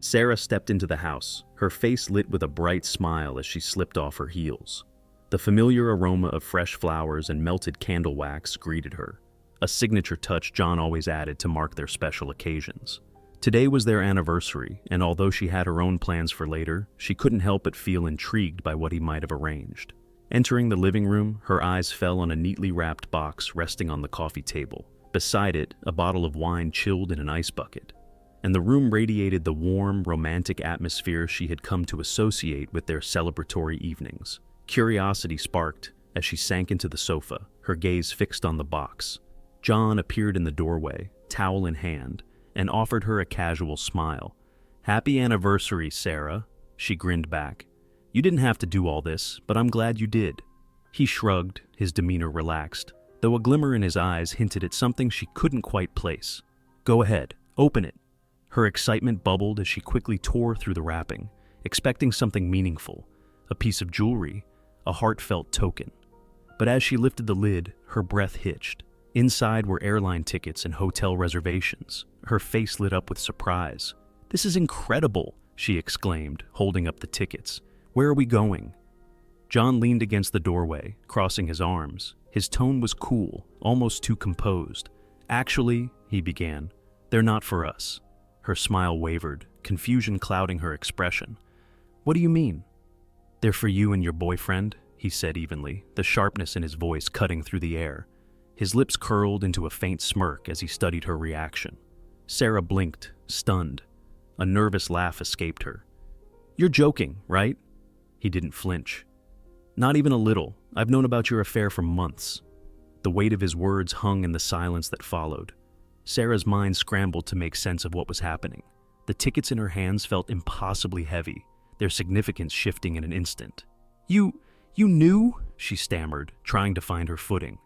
Sarah stepped into the house, her face lit with a bright smile as she slipped off her heels. The familiar aroma of fresh flowers and melted candle wax greeted her, a signature touch John always added to mark their special occasions. Today was their anniversary, and although she had her own plans for later, she couldn't help but feel intrigued by what he might have arranged. Entering the living room, her eyes fell on a neatly wrapped box resting on the coffee table. Beside it, a bottle of wine chilled in an ice bucket. And the room radiated the warm, romantic atmosphere she had come to associate with their celebratory evenings. Curiosity sparked as she sank into the sofa, her gaze fixed on the box. John appeared in the doorway, towel in hand, and offered her a casual smile. "Happy anniversary, Sarah," she grinned back. "You didn't have to do all this, but I'm glad you did." He shrugged, his demeanor relaxed, though a glimmer in his eyes hinted at something she couldn't quite place. "Go ahead, open it." Her excitement bubbled as she quickly tore through the wrapping, expecting something meaningful, a piece of jewelry, a heartfelt token. But as she lifted the lid, her breath hitched. Inside were airline tickets and hotel reservations. Her face lit up with surprise. "This is incredible," she exclaimed, holding up the tickets. "Where are we going?" John leaned against the doorway, crossing his arms. His tone was cool, almost too composed. "Actually," he began, "they're not for us." Her smile wavered, confusion clouding her expression. "What do you mean?" "They're for you and your boyfriend," he said evenly, the sharpness in his voice cutting through the air. His lips curled into a faint smirk as he studied her reaction. Sarah blinked, stunned. A nervous laugh escaped her. "You're joking, right?" He didn't flinch. "Not even a little. I've known about your affair for months." The weight of his words hung in the silence that followed. Sarah's mind scrambled to make sense of what was happening. The tickets in her hands felt impossibly heavy, their significance shifting in an instant. You knew?" she stammered, trying to find her footing.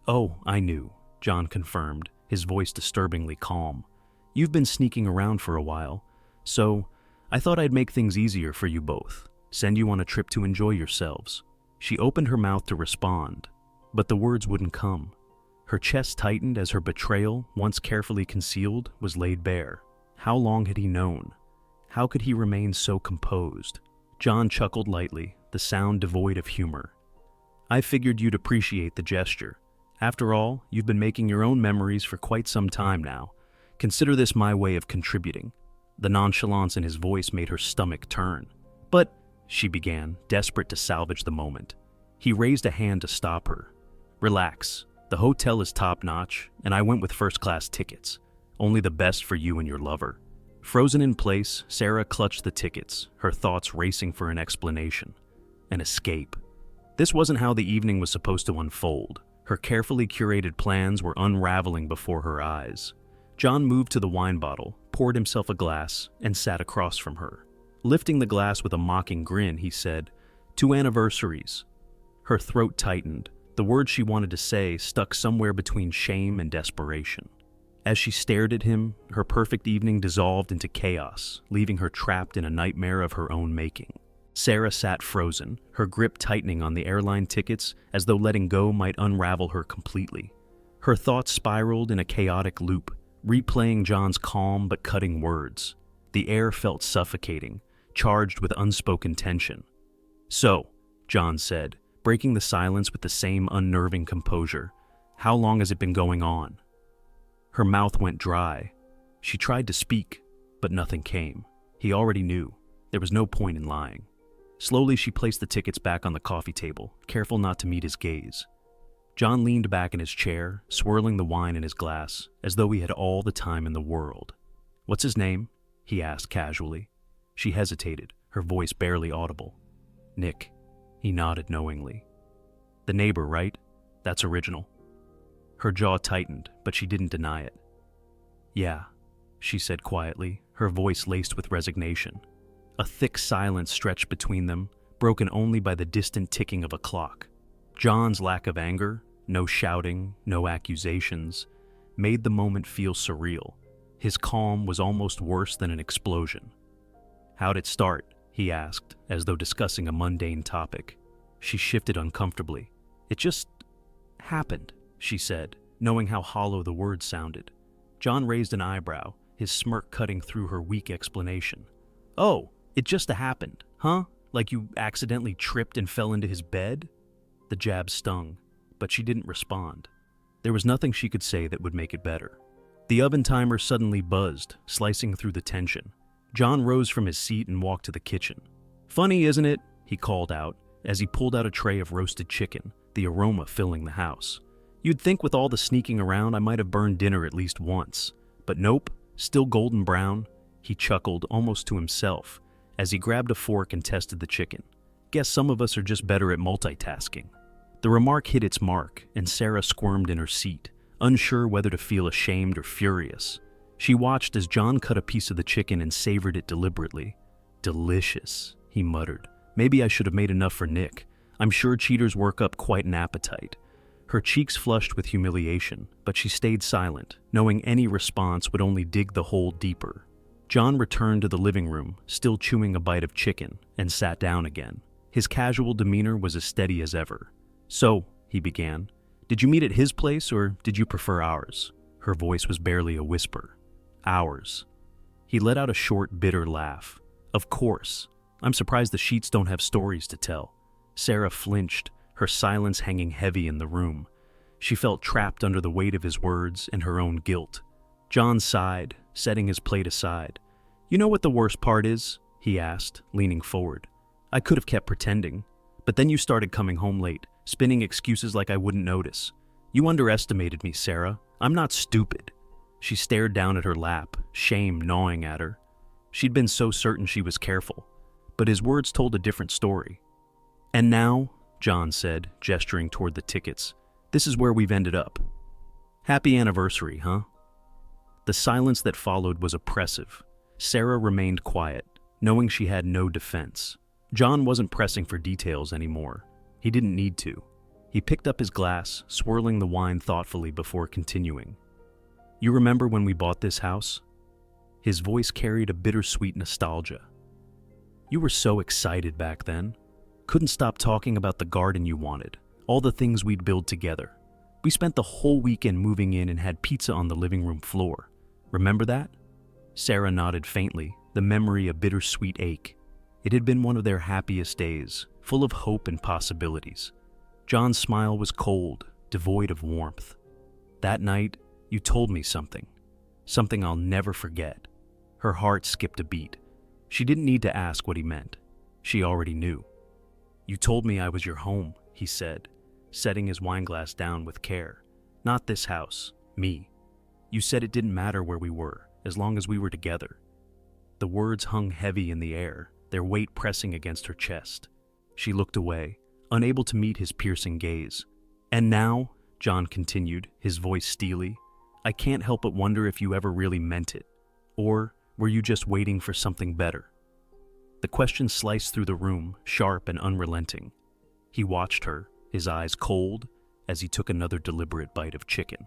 "Oh, I knew," John confirmed, his voice disturbingly calm. "You've been sneaking around for a while, so I thought I'd make things easier for you both, send you on a trip to enjoy yourselves." She opened her mouth to respond, but the words wouldn't come. Her chest tightened as her betrayal, once carefully concealed, was laid bare. How long had he known? How could he remain so composed? John chuckled lightly, the sound devoid of humor. "I figured you'd appreciate the gesture. After all, you've been making your own memories for quite some time now. Consider this my way of contributing." The nonchalance in his voice made her stomach turn. "But," she began, desperate to salvage the moment. He raised a hand to stop her. "Relax. The hotel is top-notch, and I went with first-class tickets. Only the best for you and your lover." Frozen in place, Sarah clutched the tickets, her thoughts racing for an explanation. An escape. This wasn't how the evening was supposed to unfold. Her carefully curated plans were unraveling before her eyes. John moved to the wine bottle, poured himself a glass, and sat across from her. Lifting the glass with a mocking grin, he said, "2 anniversaries." Her throat tightened. The words she wanted to say stuck somewhere between shame and desperation. As she stared at him, her perfect evening dissolved into chaos, leaving her trapped in a nightmare of her own making. Sarah sat frozen, her grip tightening on the airline tickets as though letting go might unravel her completely. Her thoughts spiraled in a chaotic loop, replaying John's calm but cutting words. The air felt suffocating, charged with unspoken tension. "So," John said, breaking the silence with the same unnerving composure, "how long has it been going on?" Her mouth went dry. She tried to speak, but nothing came. He already knew. There was no point in lying. Slowly, she placed the tickets back on the coffee table, careful not to meet his gaze. John leaned back in his chair, swirling the wine in his glass, as though he had all the time in the world. "What's his name?" he asked casually. She hesitated, her voice barely audible. "Nick." He nodded knowingly. "The neighbor, right? That's original." Her jaw tightened, but she didn't deny it. "Yeah," she said quietly, her voice laced with resignation. A thick silence stretched between them, broken only by the distant ticking of a clock. John's lack of anger, no shouting, no accusations, made the moment feel surreal. His calm was almost worse than an explosion. "How'd it start?" he asked, as though discussing a mundane topic. She shifted uncomfortably. "It just happened," she said, knowing how hollow the words sounded. John raised an eyebrow, his smirk cutting through her weak explanation. "Oh, it just happened, huh? Like you accidentally tripped and fell into his bed?" The jab stung, but she didn't respond. There was nothing she could say that would make it better. The oven timer suddenly buzzed, slicing through the tension. John rose from his seat and walked to the kitchen. "Funny, isn't it?" he called out as he pulled out a tray of roasted chicken, the aroma filling the house. "You'd think with all the sneaking around I might have burned dinner at least once. But nope, still golden brown." He chuckled almost to himself as he grabbed a fork and tested the chicken. "Guess some of us are just better at multitasking." The remark hit its mark, and Sarah squirmed in her seat, unsure whether to feel ashamed or furious. She watched as John cut a piece of the chicken and savored it deliberately. "Delicious," he muttered. "Maybe I should have made enough for Nick. I'm sure cheaters work up quite an appetite." Her cheeks flushed with humiliation, but she stayed silent, knowing any response would only dig the hole deeper. John returned to the living room, still chewing a bite of chicken, and sat down again. His casual demeanor was as steady as ever. "So," he began, "did you meet at his place or did you prefer ours?" Her voice was barely a whisper. "Ours." He let out a short, bitter laugh. "Of course. I'm surprised the sheets don't have stories to tell." Sarah flinched, her silence hanging heavy in the room. She felt trapped under the weight of his words and her own guilt. John sighed, setting his plate aside. "You know what the worst part is?" he asked, leaning forward. "I could have kept pretending, but then you started coming home late, spinning excuses like I wouldn't notice. You underestimated me, Sarah. I'm not stupid." She stared down at her lap, shame gnawing at her. She'd been so certain she was careful, but his words told a different story. "And now," John said, gesturing toward the tickets, "this is where we've ended up. Happy anniversary, huh?" The silence that followed was oppressive. Sarah remained quiet, knowing she had no defense. John wasn't pressing for details anymore. He didn't need to. He picked up his glass, swirling the wine thoughtfully before continuing. "You remember when we bought this house?" His voice carried a bittersweet nostalgia. "You were so excited back then. Couldn't stop talking about the garden you wanted, all the things we'd build together. We spent the whole weekend moving in and had pizza on the living room floor. Remember that?" Sarah nodded faintly, the memory a bittersweet ache. It had been one of their happiest days, full of hope and possibilities. John's smile was cold, devoid of warmth. "That night, you told me something I'll never forget." Her heart skipped a beat. She didn't need to ask what he meant. She already knew. "You told me I was your home," he said, setting his wineglass down with care. "Not this house, me. You said it didn't matter where we were, as long as we were together." The words hung heavy in the air, their weight pressing against her chest. She looked away, unable to meet his piercing gaze. "And now," John continued, his voice steely, "I can't help but wonder if you ever really meant it. Or were you just waiting for something better?" The question sliced through the room, sharp and unrelenting. He watched her, his eyes cold, as he took another deliberate bite of chicken.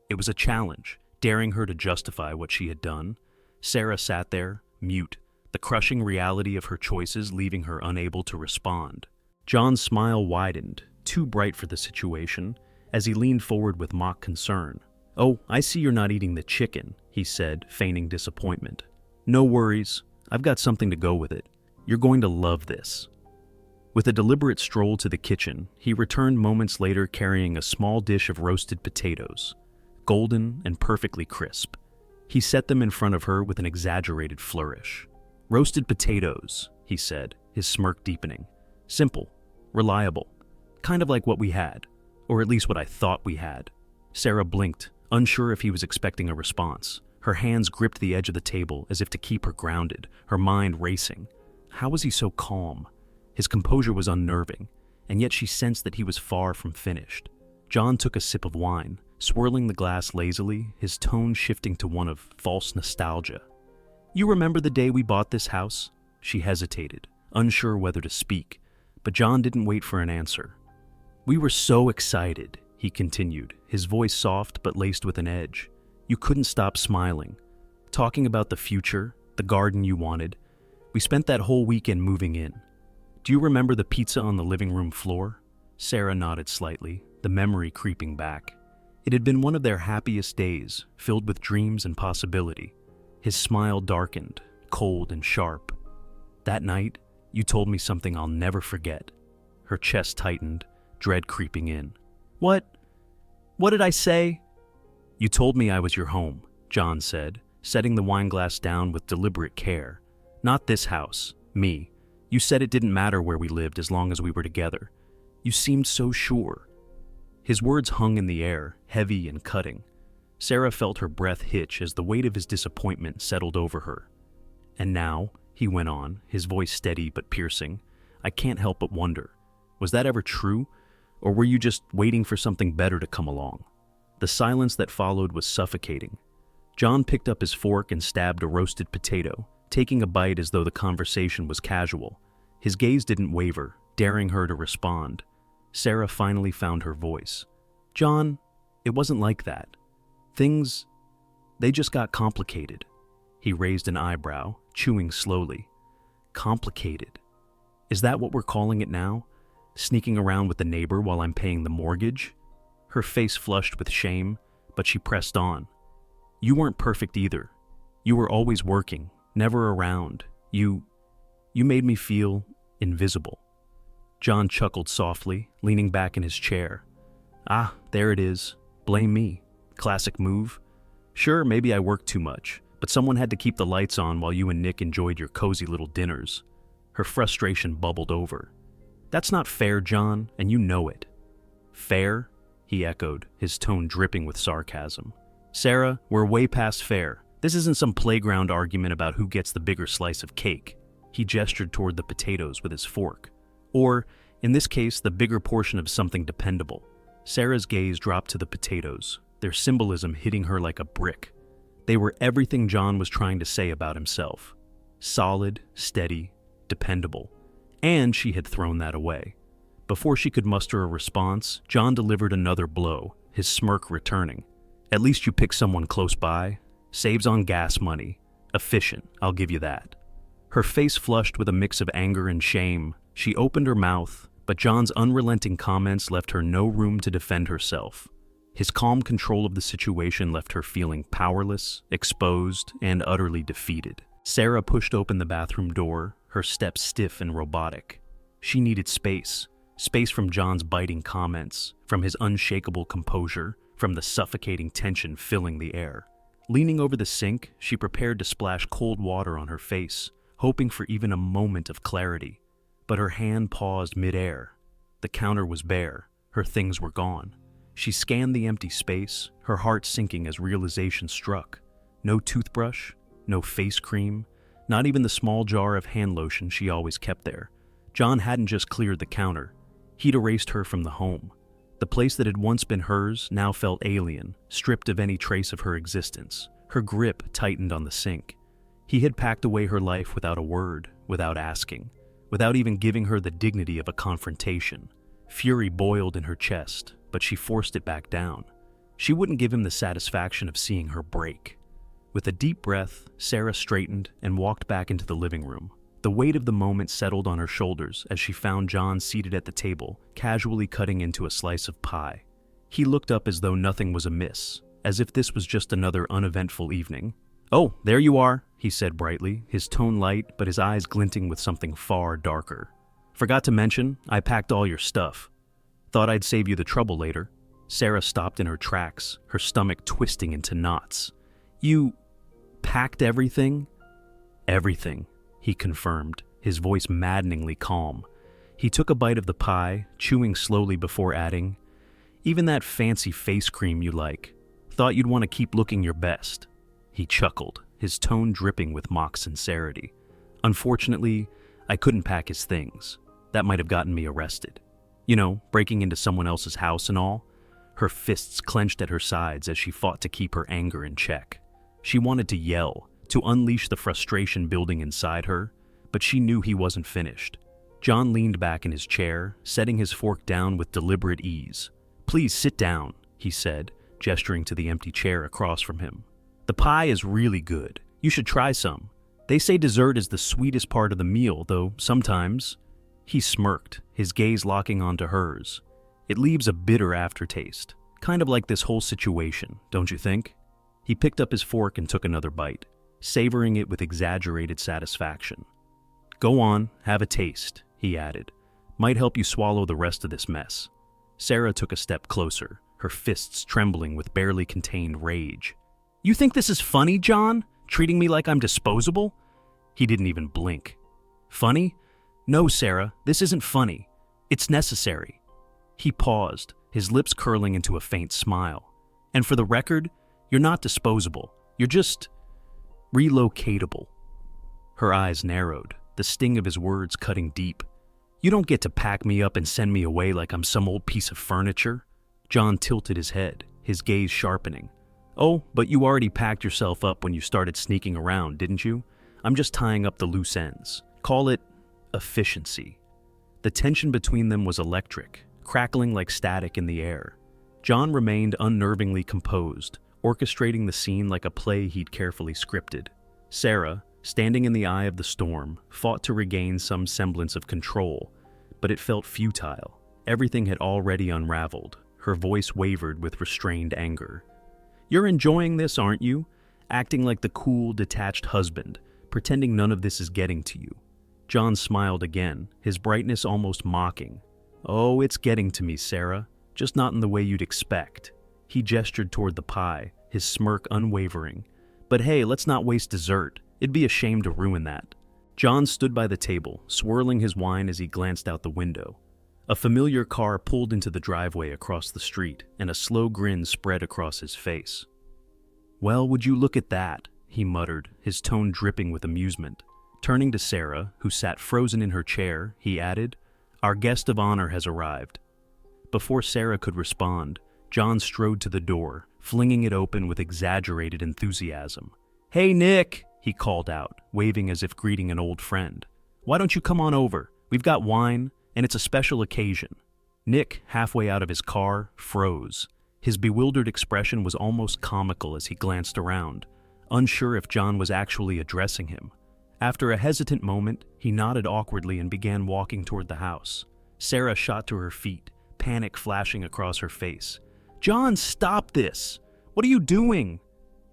It was a challenge, daring her to justify what she had done. Sarah sat there, mute, the crushing reality of her choices leaving her unable to respond. John's smile widened, too bright for the situation, as he leaned forward with mock concern. "Oh, I see you're not eating the chicken," he said, feigning disappointment. "No worries, I've got something to go with it. You're going to love this." With a deliberate stroll to the kitchen, he returned moments later carrying a small dish of roasted potatoes, golden and perfectly crisp. He set them in front of her with an exaggerated flourish. "Roasted potatoes," he said, his smirk deepening. "Simple, reliable, kind of like what we had, or at least what I thought we had." Sarah blinked, unsure if he was expecting a response. Her hands gripped the edge of the table as if to keep her grounded, her mind racing. How was he so calm? His composure was unnerving, and yet she sensed that he was far from finished. John took a sip of wine, swirling the glass lazily, his tone shifting to one of false nostalgia. "You remember the day we bought this house?" She hesitated, unsure whether to speak, but John didn't wait for an answer. "We were so excited," he continued, his voice soft but laced with an edge. "You couldn't stop smiling, talking about the future, the garden you wanted. We spent that whole weekend moving in. Do you remember the pizza on the living room floor?" Sarah nodded slightly, the memory creeping back. It had been one of their happiest days, filled with dreams and possibility. His smile darkened, cold and sharp. "That night, you told me something I'll never forget." Her chest tightened, dread creeping in. What did I say?" "You told me I was your home," John said, setting the wineglass down with deliberate care. "Not this house, me. You said it didn't matter where we lived as long as we were together. You seemed so sure." His words hung in the air, heavy and cutting. Sarah felt her breath hitch as the weight of his disappointment settled over her. "And now," he went on, his voice steady but piercing, "I can't help but wonder, was that ever true? Or were you just waiting for something better to come along?" The silence that followed was suffocating. John picked up his fork and stabbed a roasted potato, taking a bite as though the conversation was casual. His gaze didn't waver, daring her to respond. Sarah finally found her voice. "John, it wasn't like that. Things, they just got complicated." He raised an eyebrow, chewing slowly. "Complicated? Is that what we're calling it now? Sneaking around with the neighbor while I'm paying the mortgage?" Her face flushed with shame, but she pressed on. "You weren't perfect either. You were always working, never around. You made me feel invisible." John chuckled softly, leaning back in his chair. "Ah, there it is. Blame me. Classic move. Sure, maybe I worked too much, but someone had to keep the lights on while you and Nick enjoyed your cozy little dinners." Her frustration bubbled over. "That's not fair, John, and you know it." "Fair?" he echoed, his tone dripping with sarcasm. "Sarah, we're way past fair. This isn't some playground argument about who gets the bigger slice of cake." He gestured toward the potatoes with his fork. "Or, in this case, the bigger portion of something dependable." Sarah's gaze dropped to the potatoes, their symbolism hitting her like a brick. They were everything John was trying to say about himself. Solid, steady, dependable. And she had thrown that away. Before she could muster a response, John delivered another blow, his smirk returning. "At least you pick someone close by. Saves on gas money. Efficient, I'll give you that." Her face flushed with a mix of anger and shame. She opened her mouth, but John's unrelenting comments left her no room to defend herself. His calm control of the situation left her feeling powerless, exposed, and utterly defeated. Sarah pushed open the bathroom door, her steps stiff and robotic. She needed space. Space from John's biting comments, from his unshakable composure, from the suffocating tension filling the air. Leaning over the sink, she prepared to splash cold water on her face, hoping for even a moment of clarity. But her hand paused mid-air. The counter was bare. Her things were gone. She scanned the empty space, her heart sinking as realization struck. No toothbrush, no face cream, not even the small jar of hand lotion she always kept there. John hadn't just cleared the counter. He'd erased her from the home. The place that had once been hers now felt alien, stripped of any trace of her existence. Her grip tightened on the sink. He had packed away her life without a word, without asking, without even giving her the dignity of a confrontation. Fury boiled in her chest, but she forced it back down. She wouldn't give him the satisfaction of seeing her break. With a deep breath, Sarah straightened and walked back into the living room. The weight of the moment settled on her shoulders as she found John seated at the table, casually cutting into a slice of pie. He looked up as though nothing was amiss, as if this was just another uneventful evening. "Oh, there you are," he said brightly, his tone light but his eyes glinting with something far darker. "Forgot to mention, I packed all your stuff. Thought I'd save you the trouble later." Sarah stopped in her tracks, her stomach twisting into knots. "You packed everything?" "Everything," he confirmed, his voice maddeningly calm. He took a bite of the pie, chewing slowly before adding, "Even that fancy face cream you like. Thought you'd want to keep looking your best." He chuckled, his tone dripping with mock sincerity. "Unfortunately, I couldn't pack his things. That might have gotten me arrested. You know, breaking into someone else's house and all." Her fists clenched at her sides as she fought to keep her anger in check. She wanted to yell, to unleash the frustration building inside her, but she knew he wasn't finished. John leaned back in his chair, setting his fork down with deliberate ease. "Please sit down," he said, gesturing to the empty chair across from him. "The pie is really good. You should try some. They say dessert is the sweetest part of the meal, though sometimes—" He smirked, his gaze locking onto hers. "It leaves a bitter aftertaste. Kind of like this whole situation, don't you think?" He picked up his fork and took another bite. savoring it with exaggerated satisfaction. "Go on, have a taste," he added. "Might help you swallow the rest of this mess." Sarah took a step closer, her fists trembling with barely contained rage. "You think this is funny, John? Treating me like I'm disposable?" He didn't even blink. "Funny? No, Sarah, this isn't funny. It's necessary." He paused, his lips curling into a faint smile. "And for the record, you're not disposable. You're just relocatable." Her eyes narrowed, the sting of his words cutting deep. "You don't get to pack me up and send me away like I'm some old piece of furniture." John tilted his head, his gaze sharpening. "Oh, but you already packed yourself up when you started sneaking around, didn't you? I'm just tying up the loose ends. Call it efficiency." The tension between them was electric, crackling like static in the air. John remained unnervingly composed, orchestrating the scene like a play he'd carefully scripted. Sarah, standing in the eye of the storm, fought to regain some semblance of control, but it felt futile. Everything had already unraveled. Her voice wavered with restrained anger. "You're enjoying this, aren't you? Acting like the cool, detached husband, pretending none of this is getting to you." John smiled again, his brightness almost mocking. "Oh, it's getting to me, Sarah, just not in the way you'd expect." He gestured toward the pie, his smirk unwavering. "But hey, let's not waste dessert. It'd be a shame to ruin that." John stood by the table, swirling his wine as he glanced out the window. A familiar car pulled into the driveway across the street, and a slow grin spread across his face. "Well, would you look at that?" he muttered, his tone dripping with amusement. Turning to Sarah, who sat frozen in her chair, he added, "Our guest of honor has arrived." Before Sarah could respond, John strode to the door, flinging it open with exaggerated enthusiasm. "Hey, Nick!" he called out, waving as if greeting an old friend. "Why don't you come on over? We've got wine, and it's a special occasion." Nick, halfway out of his car, froze. His bewildered expression was almost comical as he glanced around, unsure if John was actually addressing him. After a hesitant moment, he nodded awkwardly and began walking toward the house. Sarah shot to her feet, panic flashing across her face. "John, stop this! What are you doing?"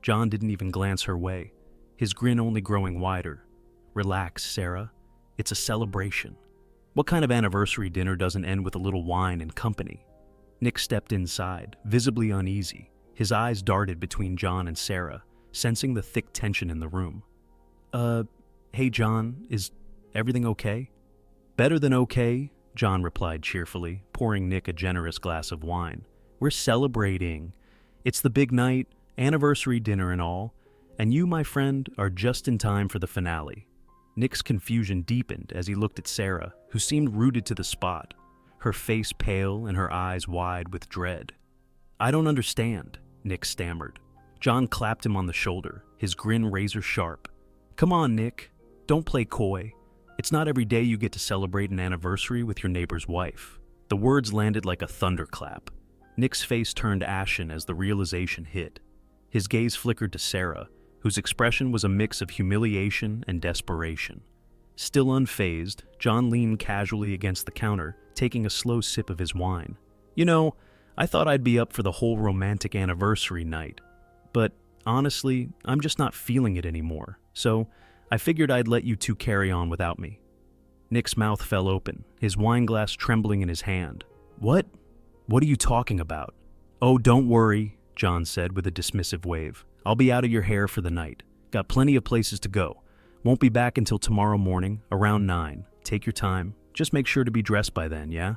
John didn't even glance her way, his grin only growing wider. "Relax, Sarah. It's a celebration. What kind of anniversary dinner doesn't end with a little wine and company?" Nick stepped inside, visibly uneasy. His eyes darted between John and Sarah, sensing the thick tension in the room. Hey John, is everything okay?" "Better than okay," John replied cheerfully, pouring Nick a generous glass of wine. "We're celebrating. It's the big night, anniversary dinner and all, and you, my friend, are just in time for the finale." Nick's confusion deepened as he looked at Sarah, who seemed rooted to the spot, her face pale and her eyes wide with dread. "I don't understand," Nick stammered. John clapped him on the shoulder, his grin razor sharp. "Come on, Nick. Don't play coy. It's not every day you get to celebrate an anniversary with your neighbor's wife." The words landed like a thunderclap. Nick's face turned ashen as the realization hit. His gaze flickered to Sarah, whose expression was a mix of humiliation and desperation. Still unfazed, John leaned casually against the counter, taking a slow sip of his wine. "You know, I thought I'd be up for the whole romantic anniversary night. But honestly, I'm just not feeling it anymore, so I figured I'd let you two carry on without me." Nick's mouth fell open, his wine glass trembling in his hand. What are you talking about?" "Oh, don't worry," John said with a dismissive wave. "I'll be out of your hair for the night. Got plenty of places to go. Won't be back until tomorrow morning, around 9. Take your time. Just make sure to be dressed by then, yeah?"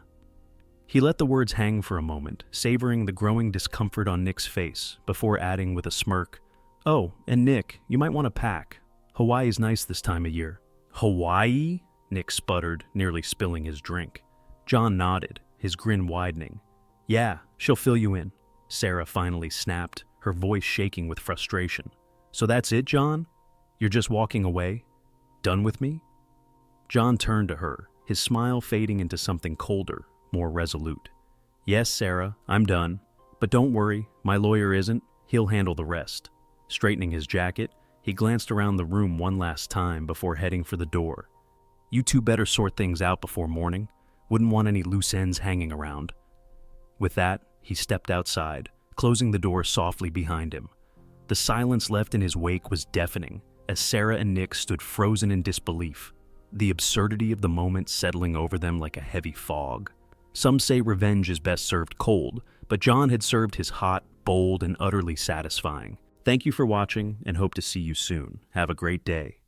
He let the words hang for a moment, savoring the growing discomfort on Nick's face, before adding with a smirk, "Oh, and Nick, you might want to pack. Hawaii's nice this time of year." "Hawaii?" Nick sputtered, nearly spilling his drink. John nodded, his grin widening. "Yeah, she'll fill you in," Sarah finally snapped, her voice shaking with frustration. "So that's it, John? You're just walking away? Done with me?" John turned to her, his smile fading into something colder, more resolute. "Yes, Sarah, I'm done. But don't worry, my lawyer isn't. He'll handle the rest." Straightening his jacket, he glanced around the room one last time before heading for the door. "You two better sort things out before morning. Wouldn't want any loose ends hanging around." With that, he stepped outside, closing the door softly behind him. The silence left in his wake was deafening, as Sarah and Nick stood frozen in disbelief, the absurdity of the moment settling over them like a heavy fog. Some say revenge is best served cold, but John had served his hot, bold, and utterly satisfying. Thank you for watching, and hope to see you soon. Have a great day.